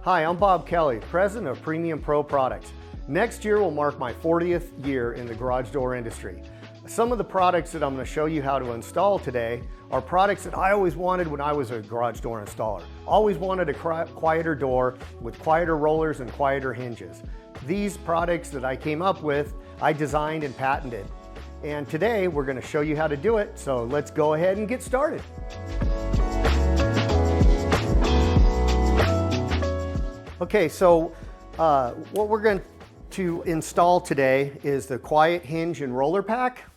Hi, I'm Bob Kelly, president of Premium Pro Products. Next year will mark my 40th year in the garage door industry. Some of the products that I'm going to show you how to install today are products that I always wanted when I was a garage door installer. Always wanted a quieter door with quieter rollers and quieter hinges. These products that I came up with, I designed and patented. And today we're going to show you how to do it, so let's go ahead and get started. Okay, so what we're going to install today is the Quiet Hinge and Roller Pack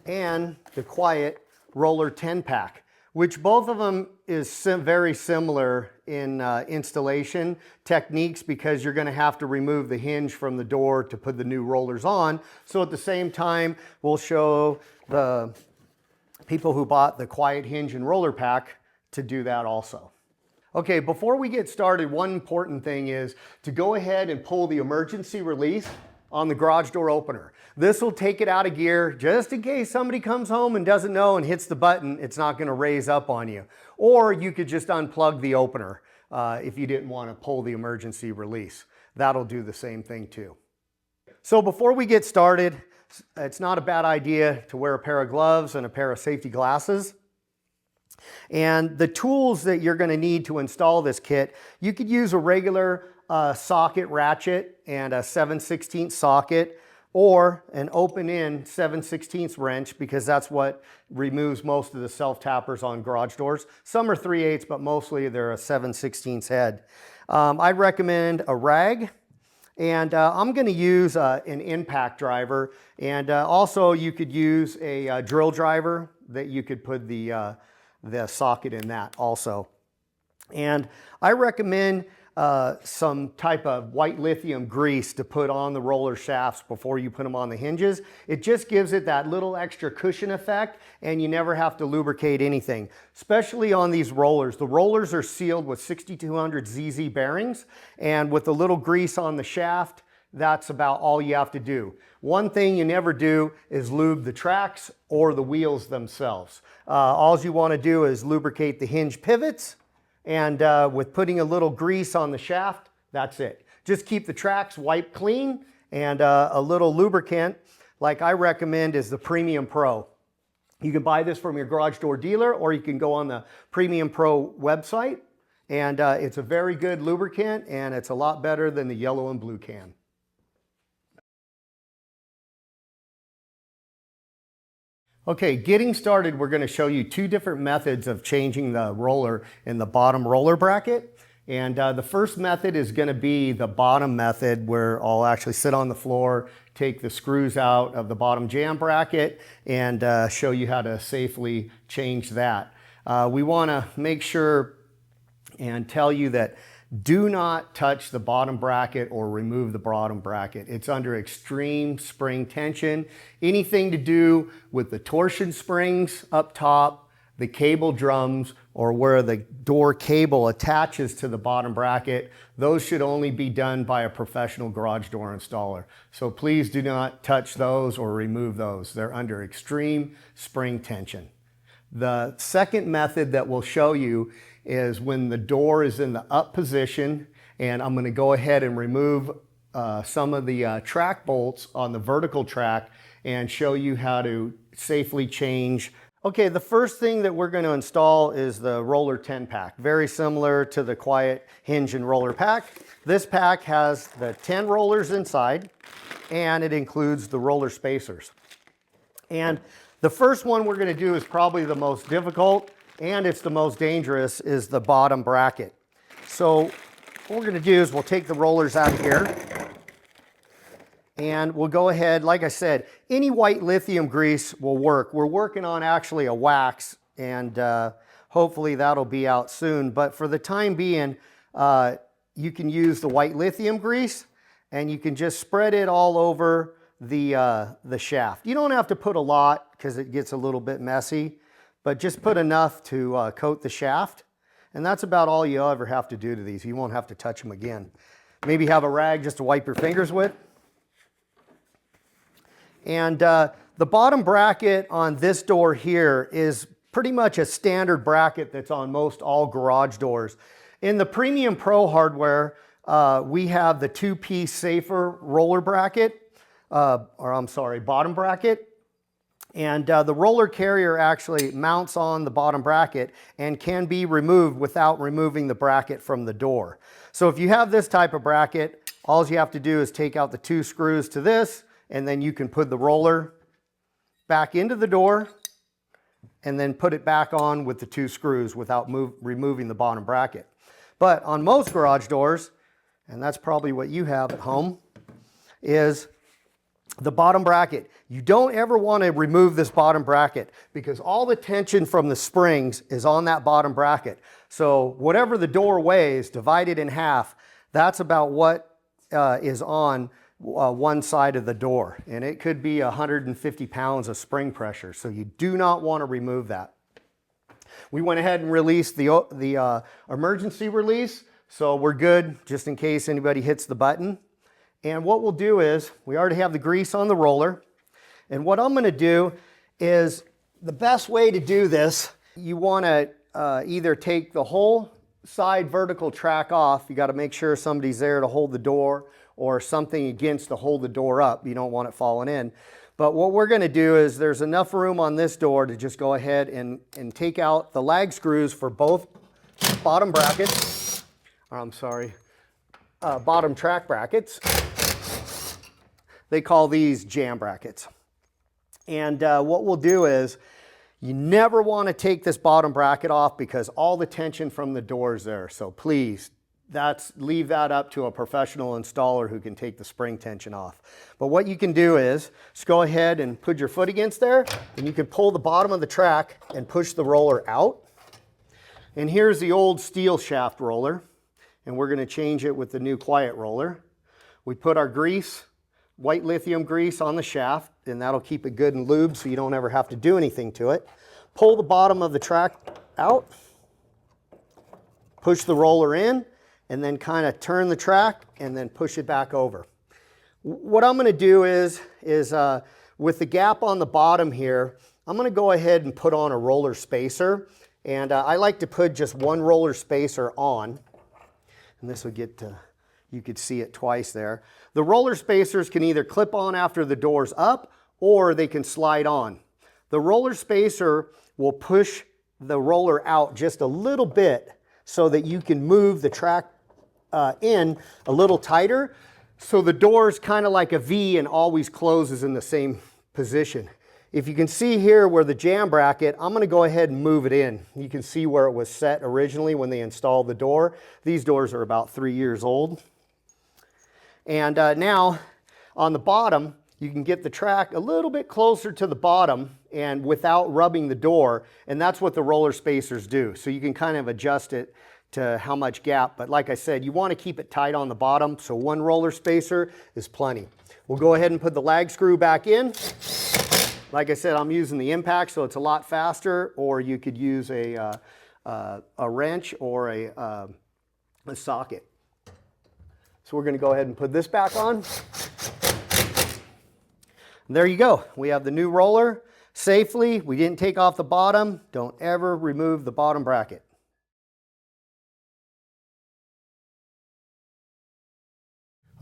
and the Quiet Roller 10 Pack, which both of them is very similar in installation techniques because you're going to have to remove the hinge from the door to put the new rollers on. So at the same time, we'll show the people who bought the Quiet Hinge and Roller Pack to do that also. Okay, before we get started, one important thing is to go ahead and pull the emergency release on the garage door opener. This will take it out of gear just in case somebody comes home and doesn't know and hits the button, it's not going to raise up on you. Or you could just unplug the opener if you didn't want to pull the emergency release. That'll do the same thing too. So before we get started, it's not a bad idea to wear a pair of gloves and a pair of safety glasses. And the tools that you're going to need to install this kit, you could use a regular socket ratchet and a 7/16 socket, or an open-end 7/16 wrench, because that's what removes most of the self-tappers on garage doors. Some are 3/8, but mostly they're a 7/16 head. I'd recommend a rag, and I'm going to use an impact driver, and also you could use a drill driver that you could put the socket in that also. And I recommend some type of white lithium grease to put on the roller shafts before you put them on the hinges. It just gives it that little extra cushion effect, and you never have to lubricate anything, especially on these rollers. The rollers are sealed with 6200 ZZ bearings, and with a little grease on the shaft, that's about all you have to do. One thing you never do is lube the tracks or the wheels themselves. All you want to do is lubricate the hinge pivots, and with putting a little grease on the shaft, that's it. Just keep the tracks wiped clean, and a little lubricant, like I recommend, is the Premium Pro. You can buy this from your garage door dealer, or you can go on the Premium Pro website, and it's a very good lubricant, and it's a lot better than the yellow and blue can. Okay, getting started, we're going to show you two different methods of changing the roller in the bottom roller bracket. And the first method is going to be the bottom method, where I'll actually sit on the floor, take the screws out of the bottom jam bracket, and show you how to safely change that. We want to make sure and tell you that do not touch the bottom bracket or remove the bottom bracket. It's under extreme spring tension. Anything to do with the torsion springs up top, the cable drums, or where the door cable attaches to the bottom bracket, those should only be done by a professional garage door installer. So please do not touch those or remove those. They're under extreme spring tension. The second method that we'll show you is when the door is in the up position, and I'm going to go ahead and remove some of the track bolts on the vertical track and show you how to safely change. Okay, the first thing that we're going to install is the Roller 10 Pack. Very similar to the Quiet Hinge and Roller Pack. This pack has the 10 rollers inside, and it includes the roller spacers. And the first one we're going to do is probably the most difficult, and it's the most dangerous, is the bottom bracket. So what we're going to do is we'll take the rollers out of here, and we'll go ahead, like I said, any white lithium grease will work. We're working on actually a wax, and hopefully that'll be out soon. But for the time being, you can use the white lithium grease, and you can just spread it all over the shaft. You don't have to put a lot because it gets a little bit messy, but just put enough to coat the shaft. And that's about all you ever have to do to these. You won't have to touch them again. Maybe have a rag just to wipe your fingers with. And the bottom bracket on this door here is pretty much a standard bracket that's on most all garage doors. In the Premium Pro hardware, we have the two-piece safer roller bracket, bottom bracket. And the roller carrier actually mounts on the bottom bracket and can be removed without removing the bracket from the door. So if you have this type of bracket, all you have to do is take out the 2 screws to this, and then you can put the roller back into the door and then put it back on with the 2 screws without removing the bottom bracket. But on most garage doors, and that's probably what you have at home, is the bottom bracket. You don't ever want to remove this bottom bracket because all the tension from the springs is on that bottom bracket. So whatever the door weighs, divided in half, that's about what is on one side of the door. And it could be 150 pounds of spring pressure. So you do not want to remove that. We went ahead and released the emergency release. So we're good just in case anybody hits the button. And what we'll do is, we already have the grease on the roller. And what I'm going to do is, the best way to do this, you want to either take the whole side vertical track off. You got to make sure somebody's there to hold the door or something against to hold the door up. You don't want it falling in. But what we're going to do is, there's enough room on this door to just go ahead and take out the lag screws for both bottom brackets. Bottom track brackets. They call these jam brackets. And what we'll do is, you never want to take this bottom bracket off because all the tension from the door is there. So please, leave that up to a professional installer who can take the spring tension off. But what you can do is, just go ahead and put your foot against there, and you can pull the bottom of the track and push the roller out. And here's the old steel shaft roller, and we're going to change it with the new Quiet roller. We put our grease, white lithium grease, on the shaft, and that'll keep it good and lubed so you don't ever have to do anything to it. Pull the bottom of the track out, push the roller in, and then kind of turn the track and then push it back over. What I'm going to do is with the gap on the bottom here, I'm going to go ahead and put on a roller spacer. And I like to put just one roller spacer on. And this will get to, you could see it twice there. The roller spacers can either clip on after the door's up, or they can slide on. The roller spacer will push the roller out just a little bit so that you can move the track in a little tighter. So the door's kind of like a V and always closes in the same position. If you can see here where the jam bracket, I'm going to go ahead and move it in. You can see where it was set originally when they installed the door. These doors are about 3 years old. And now on the bottom, you can get the track a little bit closer to the bottom and without rubbing the door. And that's what the roller spacers do. So you can kind of adjust it to how much gap. But like I said, you want to keep it tight on the bottom. So one roller spacer is plenty. We'll go ahead and put the lag screw back in. Like I said, I'm using the impact, so it's a lot faster, or you could use a wrench or a socket. So we're going to go ahead and put this back on. And there you go. We have the new roller safely. We didn't take off the bottom. Don't ever remove the bottom bracket.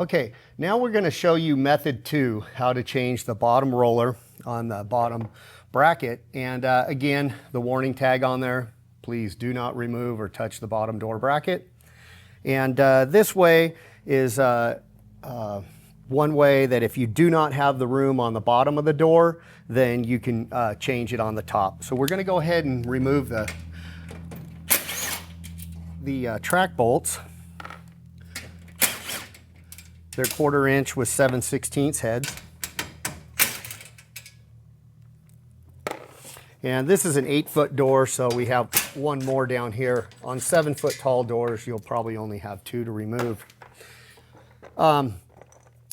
Okay, now we're going to show you method 2, how to change the bottom roller on the bottom bracket. And again, the warning tag on there, please do not remove or touch the bottom door bracket. And this way is one way that if you do not have the room on the bottom of the door, then you can change it on the top. So we're going to go ahead and remove the track bolts. They're 1/4 inch with 7/16 heads. And this is an 8-foot door, so we have one more down here. On 7-foot tall doors, you'll probably only have 2 to remove. I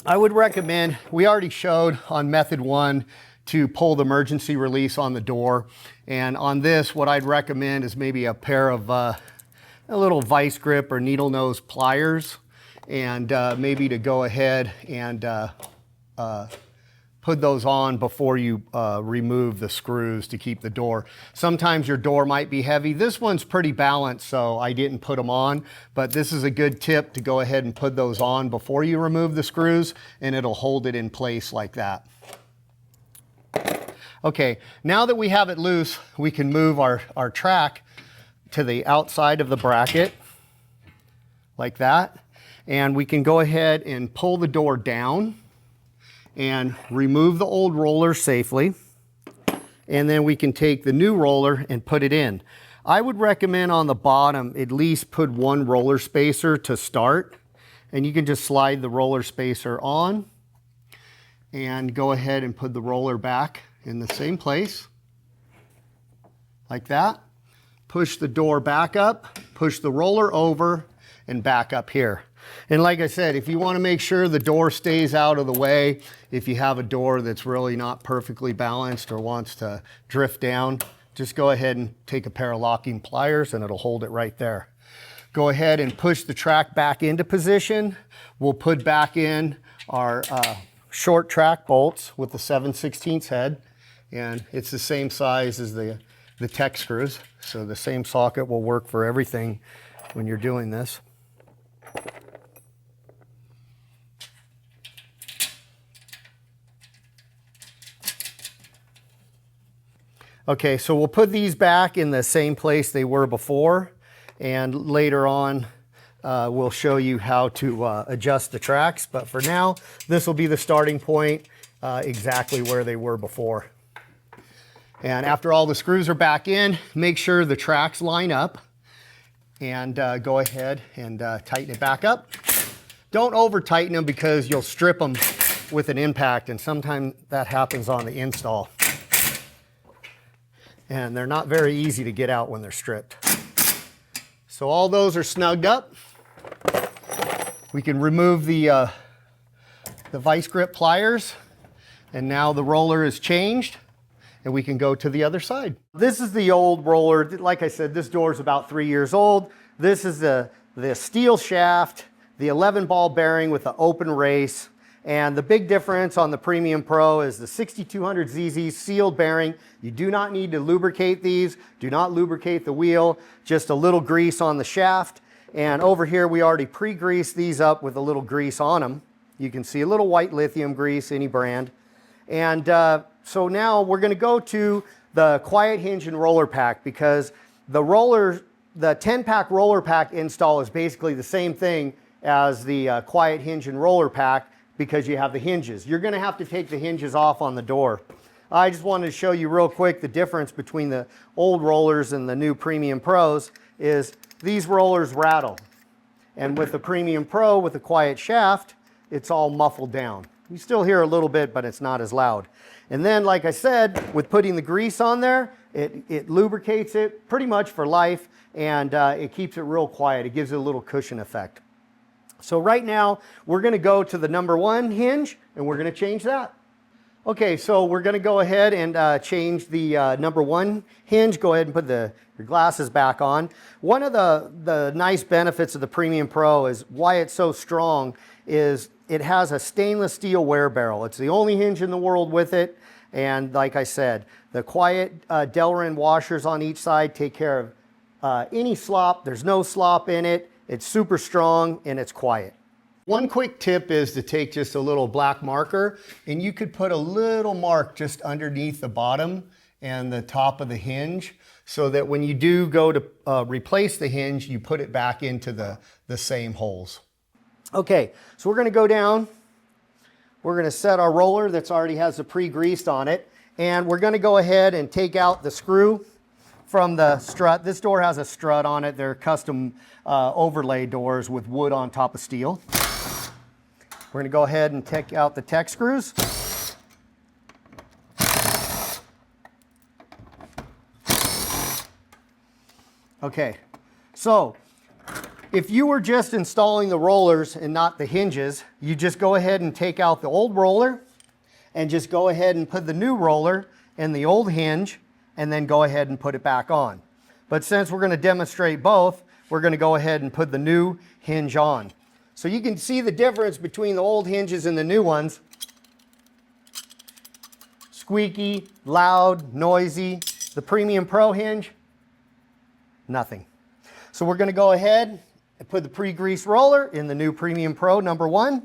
would recommend, we already showed on method 1 to pull the emergency release on the door. And on this, what I'd recommend is maybe a pair of a little vice grip or needle nose pliers. And maybe to go ahead and put those on before you remove the screws to keep the door. Sometimes your door might be heavy. This one's pretty balanced, so I didn't put them on, but this is a good tip to go ahead and put those on before you remove the screws, and it'll hold it in place like that. Okay, now that we have it loose, we can move our track to the outside of the bracket like that, and we can go ahead and pull the door down and remove the old roller safely, and then we can take the new roller and put it in. I would recommend on the bottom at least put one roller spacer to start, and you can just slide the roller spacer on and go ahead and put the roller back in the same place like that. Push the door back up, push the roller over, and back up here. And like I said, if you want to make sure the door stays out of the way, if you have a door that's really not perfectly balanced or wants to drift down, just go ahead and take a pair of locking pliers and it'll hold it right there. Go ahead and push the track back into position. We'll put back in our short track bolts with the 7/16 head, and it's the same size as the tech screws, so the same socket will work for everything when you're doing this. Okay, so we'll put these back in the same place they were before, and later on we'll show you how to adjust the tracks, but for now this will be the starting point, exactly where they were before. And after all the screws are back in, make sure the tracks line up, and go ahead and tighten it back up. Don't over tighten them because you'll strip them with an impact, and sometimes that happens on the install. And they're not very easy to get out when they're stripped. So all those are snugged up. We can remove the vice grip pliers, and now the roller is changed, and we can go to the other side. This is the old roller. Like I said, this door is about 3 years old. This is the steel shaft, the 11 ball bearing with the open race. And the big difference on the Premium Pro is the 6200 ZZ sealed bearing. You do not need to lubricate these. Do not lubricate the wheel. Just a little grease on the shaft. And over here, we already pre-greased these up with a little grease on them. You can see a little white lithium grease, any brand. And so now we're going to go to the Quiet Hinge and Roller Pack, because the 10-pack roller pack install is basically the same thing as the Quiet Hinge and Roller Pack, because you have the hinges. You're going to have to take the hinges off on the door. I just wanted to show you real quick the difference between the old rollers and the new Premium Pros is these rollers rattle. And with the Premium Pro, with the quiet shaft, it's all muffled down. You still hear a little bit, but it's not as loud. And then, like I said, with putting the grease on there, it lubricates it pretty much for life, and it keeps it real quiet. It gives it a little cushion effect. So right now, we're going to go to the number 1 hinge, and we're going to change that. Okay, so we're going to go ahead and change the number 1 hinge. Go ahead and put your glasses back on. One of the nice benefits of the Premium Pro is why it's so strong is it has a stainless steel wear barrel. It's the only hinge in the world with it. And like I said, the quiet Delrin washers on each side take care of any slop. There's no slop in it. It's super strong and it's quiet. One quick tip is to take just a little black marker, and you could put a little mark just underneath the bottom and the top of the hinge, so that when you do go to replace the hinge, you put it back into the same holes. Okay, so we're going to go down. We're going to set our roller that's already has the pre-greased on it, and we're going to go ahead and take out the screw from the strut. This door has a strut on it. They're custom overlay doors with wood on top of steel. We're going to go ahead and take out the tech screws. Okay, so if you were just installing the rollers and not the hinges, you just go ahead and take out the old roller and just go ahead and put the new roller in the old hinge, and then go ahead and put it back on. But since we're going to demonstrate both, we're going to go ahead and put the new hinge on. So you can see the difference between the old hinges and the new ones. squeaky, loud, noisy. The Premium Pro hinge, nothing. So we're going to go ahead and put the pre-greased roller in the new Premium Pro #1.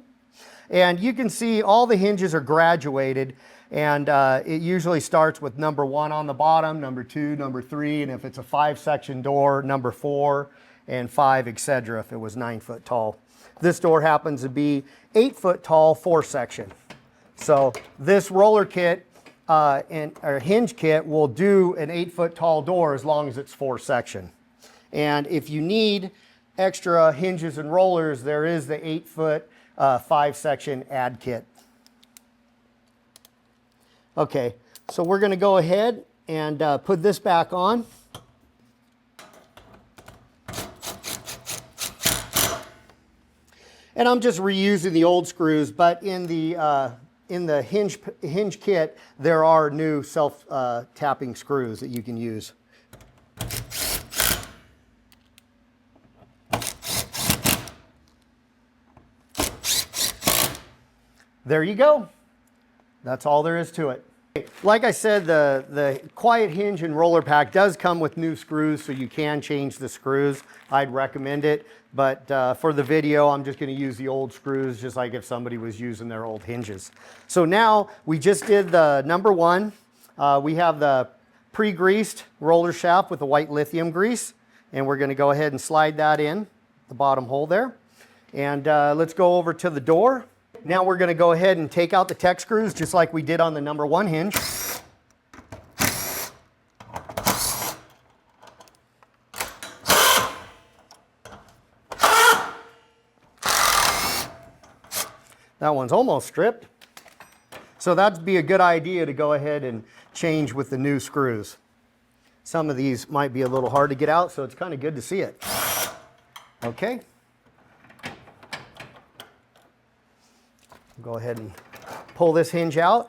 And you can see all the hinges are graduated, and it usually starts with #1 on the bottom, #2, #3, and if it's a 5-section door, #4 and 5, etc. if it was 9 foot tall. This door happens to be 8 foot tall, 4-section. So this roller kit or hinge kit will do an 8 foot tall door as long as it's 4-section. And if you need extra hinges and rollers, there is the 8 foot 5-section add kit. Okay, so we're going to go ahead and put this back on. And I'm just reusing the old screws, but in the hinge kit, there are new self-tapping screws that you can use. There you go. That's all there is to it. Like I said, the Quiet Hinge and Roller Pack does come with new screws, so you can change the screws. I'd recommend it, but for the video, I'm just going to use the old screws, just like if somebody was using their old hinges. So now we just did the #1. We have the pre-greased roller shaft with the white lithium grease, and we're going to go ahead and slide that in the bottom hole there. And let's go over to the door. Now we're going to go ahead and take out the tech screws just like we did on the #1 hinge. That one's almost stripped. So that'd be a good idea to go ahead and change with the new screws. Some of these might be a little hard to get out, so it's kind of good to see it. Okay. Go ahead and pull this hinge out.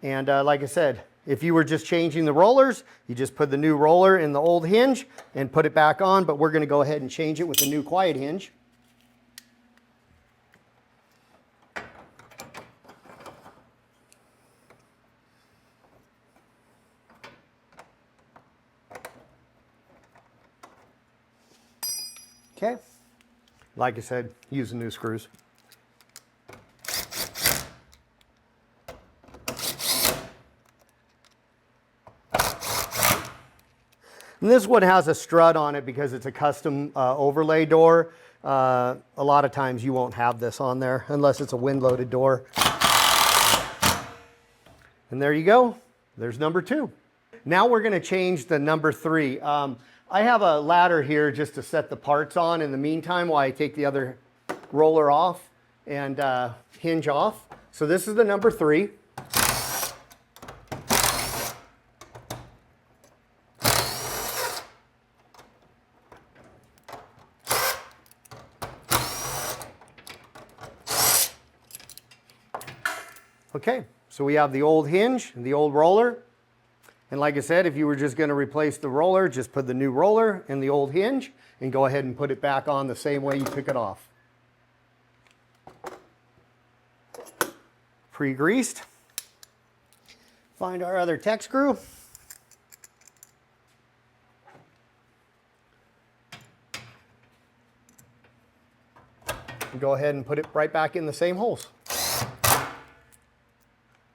And like I said, if you were just changing the rollers, you just put the new roller in the old hinge and put it back on, but we're going to go ahead and change it with the new Quiet Hinge. Okay. Like I said, use the new screws. And this one has a strut on it because it's a custom overlay door. A lot of times you won't have this on there unless it's a wind-loaded door. And there you go. There's #2. Now we're going to change the #3. I have a ladder here just to set the parts on in the meantime while I take the other roller off and hinge off. So this is the #3. Okay, so we have the old hinge and the old roller. And like I said, if you were just going to replace the roller, just put the new roller in the old hinge and go ahead and put it back on the same way you took it off. Pre-greased. Find our other tech screw. And go ahead and put it right back in the same holes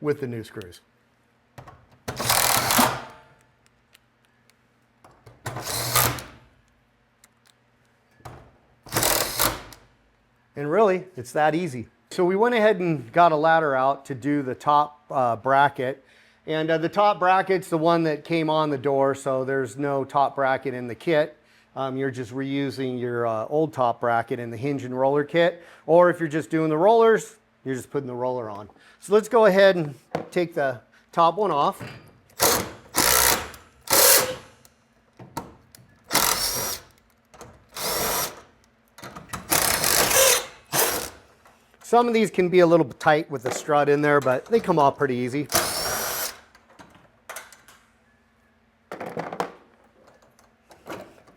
with the new screws. And really, it's that easy. So we went ahead and got a ladder out to do the top bracket. And the top bracket's the one that came on the door, so there's no top bracket in the kit. You're just reusing your old top bracket in the hinge and roller kit. Or if you're just doing the rollers, you're just putting the roller on. So let's go ahead and take the top one off. Some of these can be a little tight with the strut in there, but they come off pretty easy.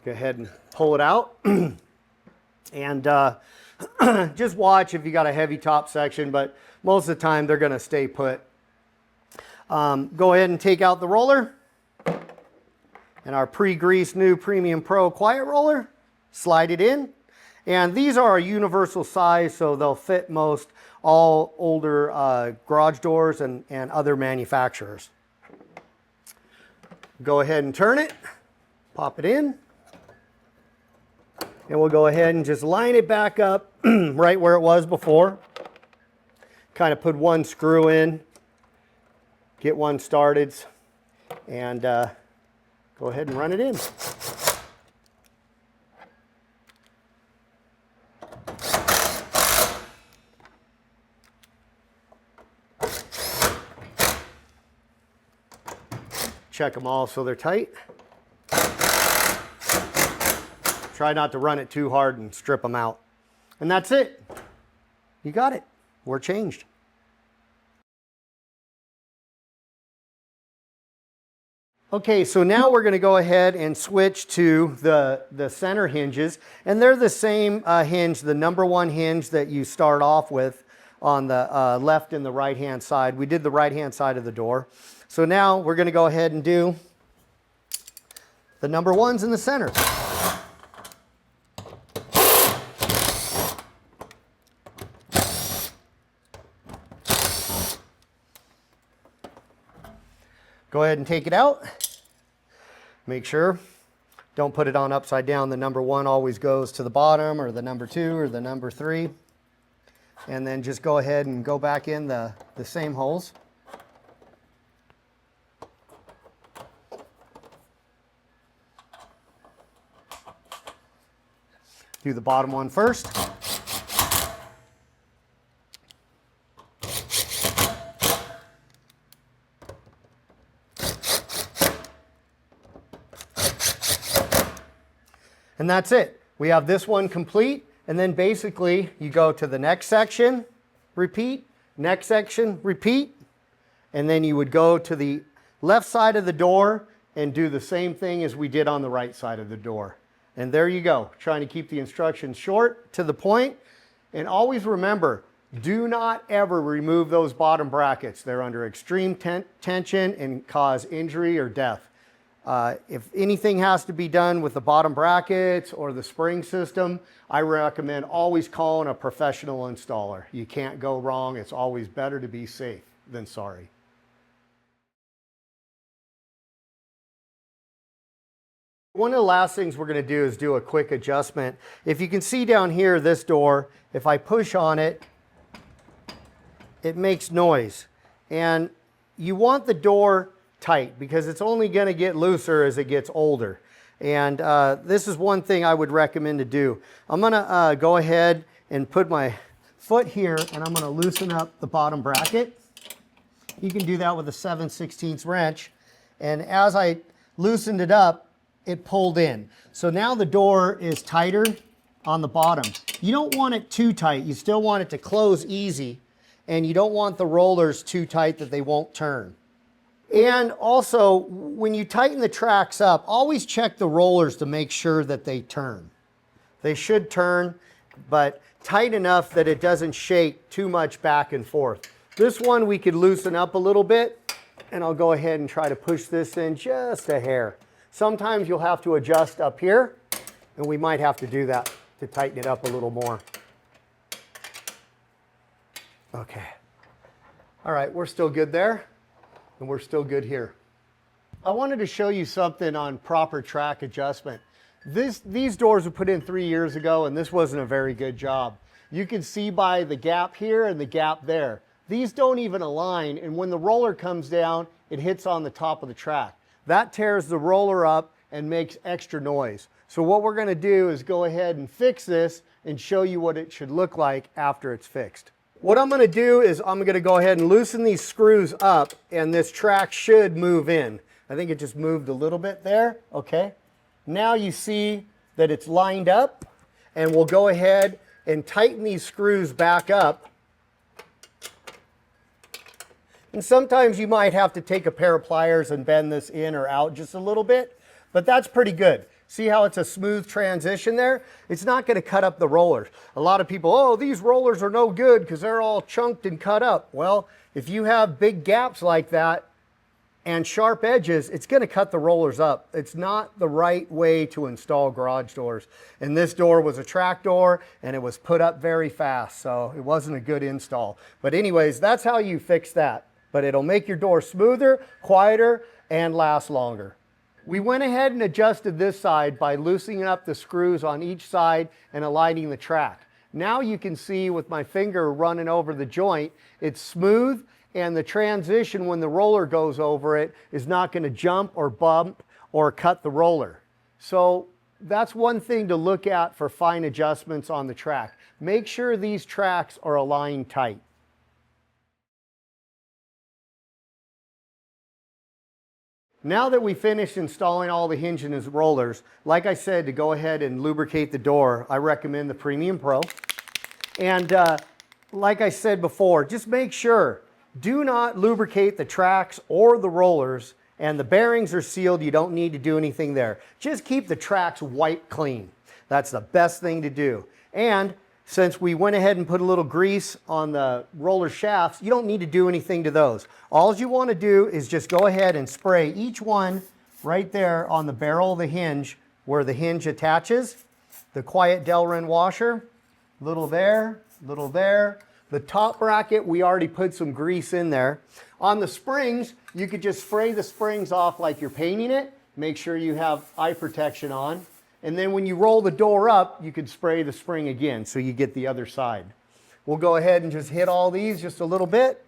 Go ahead and pull it out. And just watch if you got a heavy top section, but most of the time they're going to stay put. Go ahead and take out the roller. And our pre-greased new Premium Pro Quiet Roller, slide it in. And these are a universal size, so they'll fit most all older garage doors and other manufacturers. Go ahead and turn it, pop it in. And we'll go ahead and just line it back up right where it was before. Kind of put one screw in, get one started, and go ahead and run it in. Check them all so they're tight. Try not to run it too hard and strip them out. And that's it. You got it. We're changed. Okay, so now we're going to go ahead and switch to the center hinges. And they're the same hinge, the number one hinge that you start off with on the left and the right-hand side. We did the right-hand side of the door. So now we're going to go ahead and do the number ones in the center. Go ahead and take it out. Make sure, don't put it on upside down. The number one always goes to the bottom, or the number two, or the number three. And then just go ahead and go back in the same holes. Do the bottom one first. And that's it. We have this one complete, and then basically you go to the next section, repeat, next section, repeat, and then you would go to the left side of the door and do the same thing as we did on the right side of the door. And there you go, trying to keep the instructions short, to the point, and always remember, do not ever remove those bottom brackets. They're under extreme tension and cause injury or death. If anything has to be done with the bottom brackets or the spring system, I recommend always calling a professional installer. You can't go wrong. It's always better to be safe than sorry. One of the last things we're going to do is do a quick adjustment. If you can see down here, this door, if I push on it, it makes noise. And you want the door tight because it's only going to get looser as it gets older. And this is one thing I would recommend to do. I'm going to go ahead and put my foot here, and I'm going to loosen up the bottom bracket. You can do that with a 7/16 wrench. And as I loosened it up, it pulled in. So now the door is tighter on the bottom. You don't want it too tight. You still want it to close easy, and you don't want the rollers too tight that they won't turn. And also, when you tighten the tracks up, always check the rollers to make sure that they turn. They should turn, but tight enough that it doesn't shake too much back and forth. This one we could loosen up a little bit, and I'll go ahead and try to push this in just a hair. Sometimes you'll have to adjust up here, and we might have to do that to tighten it up a little more. Okay. All right, we're still good there, and we're still good here. I wanted to show you something on proper track adjustment. These doors were put in 3 years ago, and this wasn't a very good job. You can see by the gap here and the gap there. These don't even align, and when the roller comes down, it hits on the top of the track. That tears the roller up and makes extra noise. So what we're going to do is go ahead and fix this and show you what it should look like after it's fixed. What I'm going to do is I'm going to go ahead and loosen these screws up, and this track should move in. I think it just moved a little bit there. Okay. Now you see that it's lined up, and we'll go ahead and tighten these screws back up. And sometimes you might have to take a pair of pliers and bend this in or out just a little bit, but that's pretty good. See how it's a smooth transition there? It's not going to cut up the rollers. A lot of people, oh, these rollers are no good because they're all chunked and cut up. Well, if you have big gaps like that, and sharp edges, it's going to cut the rollers up. It's not the right way to install garage doors. And this door was a track door and it was put up very fast, so it wasn't a good install. But anyways, that's how you fix that. But it'll make your door smoother, quieter, and last longer. We went ahead and adjusted this side by loosening up the screws on each side and aligning the track. Now you can see with my finger running over the joint, it's smooth, and the transition when the roller goes over it is not going to jump or bump or cut the roller. So that's one thing to look at for fine adjustments on the track. Make sure these tracks are aligned tight. Now that we finished installing all the hinge and rollers, like I said, to go ahead and lubricate the door, I recommend the Premium Pro. And like I said before, just make sure, do not lubricate the tracks or the rollers, and the bearings are sealed. You don't need to do anything there. Just keep the tracks wiped clean. That's the best thing to do. And since we went ahead and put a little grease on the roller shafts, you don't need to do anything to those. All you want to do is just go ahead and spray each one right there on the barrel of the hinge where the hinge attaches. The Quiet Delrin washer, little there, little there. The top bracket, we already put some grease in there. On the springs, you could just spray the springs off like you're painting it. Make sure you have eye protection on. And then when you roll the door up, you could spray the spring again so you get the other side. We'll go ahead and just hit all these just a little bit.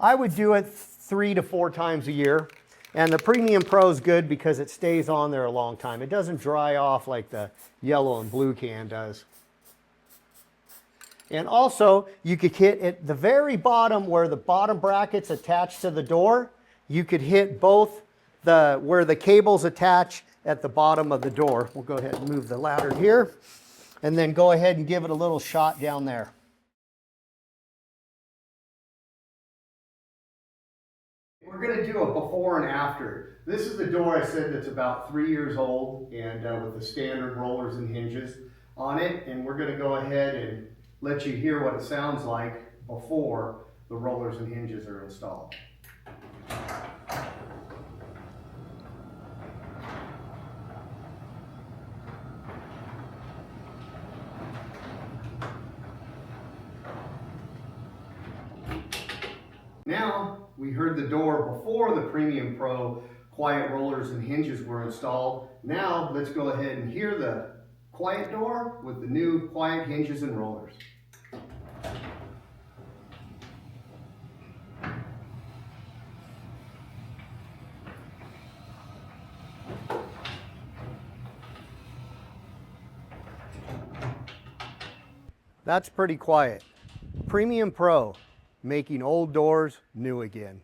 I would do it 3 to 4 times a year. And the Premium Pro is good because it stays on there a long time. It doesn't dry off like the yellow and blue can does. And also, you could hit at the very bottom where the bottom bracket's attached to the door. You could hit both where the cables attach at the bottom of the door. We'll go ahead and move the ladder here. And then go ahead and give it a little shot down there. We're going to do a before and after. This is the door I said that's about 3 years old and with the standard rollers and hinges on it. And we're going to go ahead and let you hear what it sounds like before the rollers and hinges are installed. Now, we heard the door before the Premium Pro Quiet rollers and hinges were installed. Now, let's go ahead and hear the Quiet door with the new Quiet hinges and rollers. That's pretty quiet. Premium Pro, making old doors new again.